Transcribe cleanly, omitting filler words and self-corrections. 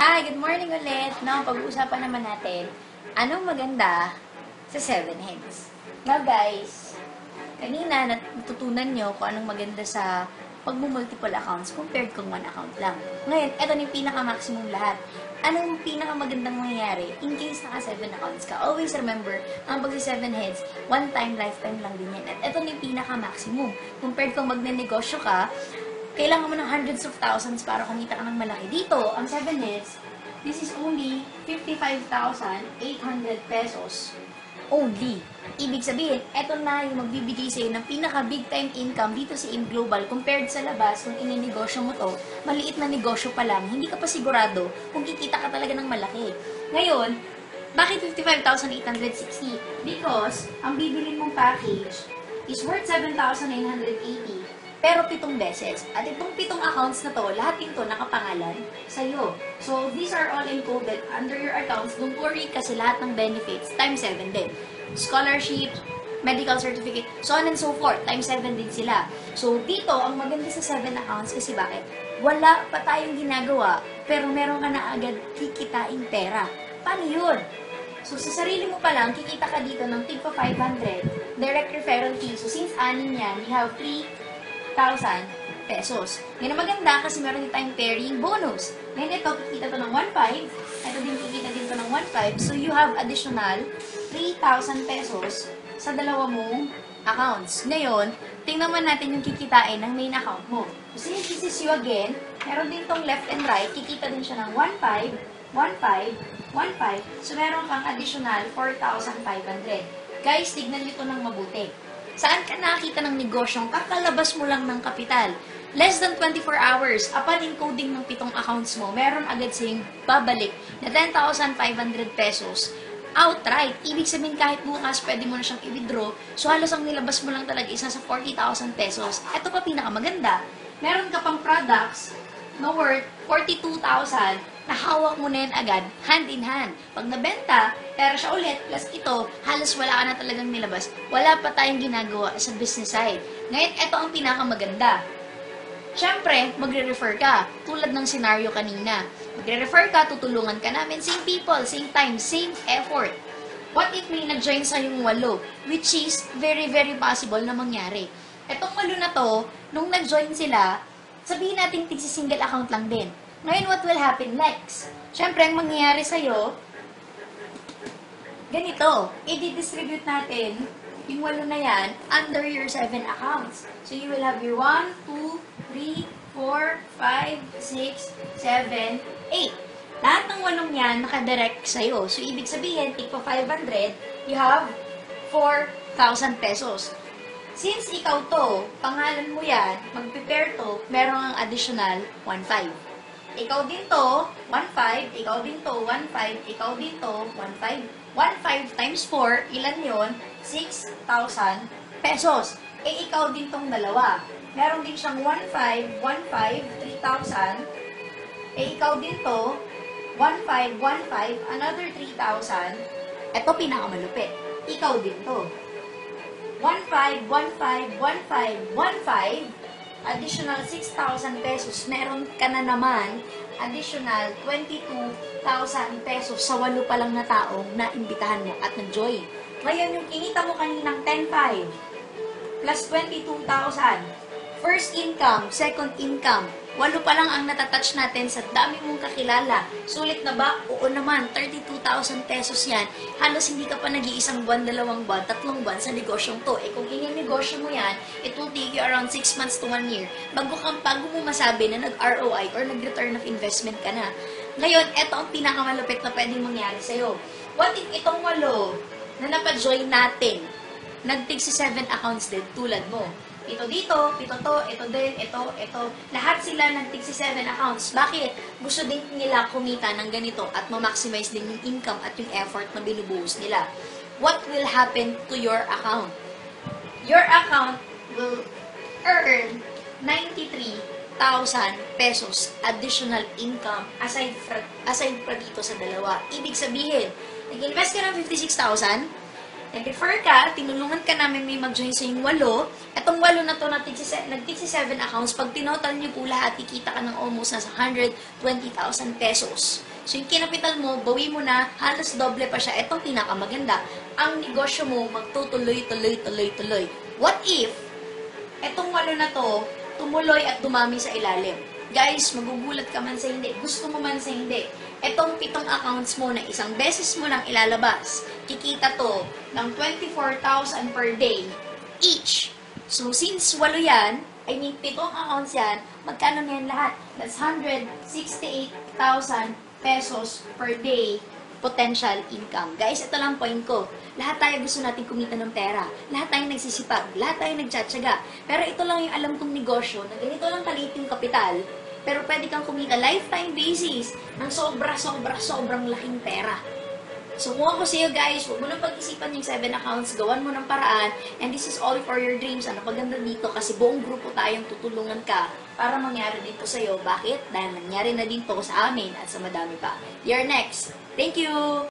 Hi, good morning ulit. No, pag-uusapan naman natin, anong maganda sa Seven Heads. Now guys, kanina natutunan nyo kung anong maganda sa pag-multiple accounts compared kung one account lang. Ngayon, eto na yung pinaka-maximum lahat. Anong pinaka-magandang mangyayari in case naka-7 accounts ka? Always remember, ang pag-7 heads, one time, lifetime lang din yan. At eto na yung pinaka-maximum. Compared kung magne-negosyo ka, kailangan mo ng hundreds of thousands para kumita ka ng malaki. Dito, ang 7 heads, this is only 55,800 pesos. Only. Ibig sabihin, eto na yung magbibigay sa'yo ng pinaka-big time income dito sa IM Global compared sa labas kung ininegosyo mo to, maliit na negosyo pa lang, hindi ka pa sigurado kung kikita ka talaga ng malaki. Ngayon, bakit 55,860? Because, ang bibili mong package is worth 7,980 pero 7 beses. At itong 7 accounts na to, lahat ito nakapangalan sa'yo. So, these are all encoded under your accounts. Don't worry kasi lahat ng benefits, times 7 din. Scholarship, medical certificate, so on and so forth, times 7 din sila. So, dito, ang maganda sa 7 accounts kasi bakit? Wala pa tayong ginagawa, pero meron ka na agad kikitain pera. Paano yun? So, sa sarili mo pa lang, kikita ka dito ng tigpa 500, direct referral fee. So, since anin yan, you have 3,000 pesos. Yan ang maganda kasi meron din tayong pairing bonus. Ngayon ito, kikita to ng 1,500. Ito din kikita din to ng 1,500. So, you have additional 3,000 pesos sa dalawa mong accounts. Ngayon, tingnan man natin yung kikitain ng main account mo. So, since this is you again, meron din tong left and right, kikita din siya ng 1,500, 1,500, 1,500. So, meron kang additional 4,500. Guys, tignan nyo ito ng mabuti. Saan ka nakakita ng negosyong kakalabas mo lang ng kapital? Less than 24 hours, upon encoding ng 7 accounts mo, meron agad sa'yong babalik na 10,500 pesos outright. Ibig sabihin kahit bukas, pwede mo na siyang i-withdraw. So, halos ang nilabas mo lang talaga isa sa 40,000 pesos. Ito pa pinakamaganda. Meron ka pang products na worth 42,000 na hawak mo na yan agad, hand in hand. Pag nabenta, pera siya ulit, plus ito, halos wala ka na talagang nilabas. Wala pa tayong ginagawa sa business side. Ngayon, ito ang pinakamaganda. Siyempre, magre-refer ka. Tulad ng scenario kanina. Magre-refer ka, tutulungan ka namin. Same people, same time, same effort. What if may nag-join sa yung 8? Which is very, very possible na mangyari. Etong 8 na to, nung nag-join sila, sabihin natin tig-single account lang din. Ngayon, what will happen next? Siyempre, ang mangyayari sa'yo, ganito, i-distribute natin yung 8 na yan under your 7 accounts. So, you will have your 1, 2, 3, 4, 5, 6, 7, 8. Lahat ng 8 yan nakadirect sa'yo. So, ibig sabihin, tigpa 500, you have 4,000 pesos. Since ikaw to, pangalan mo yan, mag-prepare to, meron ang additional 1,500. Ikaw din to, 1,500. Ikaw din to, 1,500. Ikaw din to, 1,500. 1,500 times 4, ilan yon? 6,000 pesos. Eh, ikaw din tong dalawa. Meron din siyang 1,500, 1,500, 3,000. Eh, ikaw din to, 1,500, 1,500, another 3,000. Ito pinakamalupit. Ikaw din to. 1,500, 1,500, 1,500, 1,500. Additional 6,000 pesos, meron ka na naman additional 22,000 pesos sa 8 pa lang na taong na imbitahan mo at nag-join. Ngayon, yung kinita mo kaninang 10,500 plus 22,000, first income, second income, 8 pa lang ang natatouch natin sa dami mong kakilala. Sulit na ba? Oo naman, 32,000 pesos yan. Halos hindi ka pa nag-iisang buwan, 2 buwan, 3 buwan sa negosyong to. Eh kung yung negosyo mo yan, it will take you around 6 months to 1 year bago mo masabi na nag-ROI or nag-return of investment ka na. Ngayon, eto ang pinakamalupit na pwedeng mangyari sa'yo. What if itong 8 na napajoin natin, nag-take si 7 accounts din tulad mo? Ito dito, ito to, ito din, ito. Lahat sila nag-take si 7 accounts. Bakit? Gusto din nila kumita ng ganito at ma-maximize din yung income at yung effort na binubuhos nila. What will happen to your account? Your account will earn 93,000 pesos additional income aside pa dito sa dalawa. Ibig sabihin, nag-invest ka ng 56,000, nag-refer ka, tinulungan ka namin may mag-join sa yung 8. Etong 8 na to, nag-take si 7 accounts. Pag tinotal niyo po lahat, kikita ka ng almost nasa 120,000 pesos. So, yung kinapital mo, bawi mo na, halos doble pa siya. Itong pinakamaganda. Ang negosyo mo, magtutuloy, tuloy, tuloy, tuloy. What if, etong 8 na to, tumuloy at dumami sa ilalim? Guys, magugulat ka man sa hindi. Gusto mo man sa hindi. Etong 7 accounts mo na isang beses mo nang ilalabas, kikita to ng 24,000 per day each. So, since 8 yan, I mean, 7 accounts yan, magkano na yan lahat? That's 168,000 pesos per day potential income. Guys, ito lang point ko. Lahat tayo gusto natin kumita ng pera. Lahat tayo nagsisipag. Lahat tayo nagtsatsaga. Pero ito lang yung alam kong negosyo na ganito lang kaliit yung kapital, pero pwede kang kumita lifetime basis ng sobrang laking pera. So, kung ako sa'yo guys, huwag mo nang pag-isipan yung 7 accounts, gawan mo ng paraan, and this is all for your dreams. Ano paganda dito? Kasi buong grupo tayong tutulungan ka para mangyari dito sa'yo. Bakit? Dahil nangyari na din to sa amin at sa madami pa. You're next. Thank you!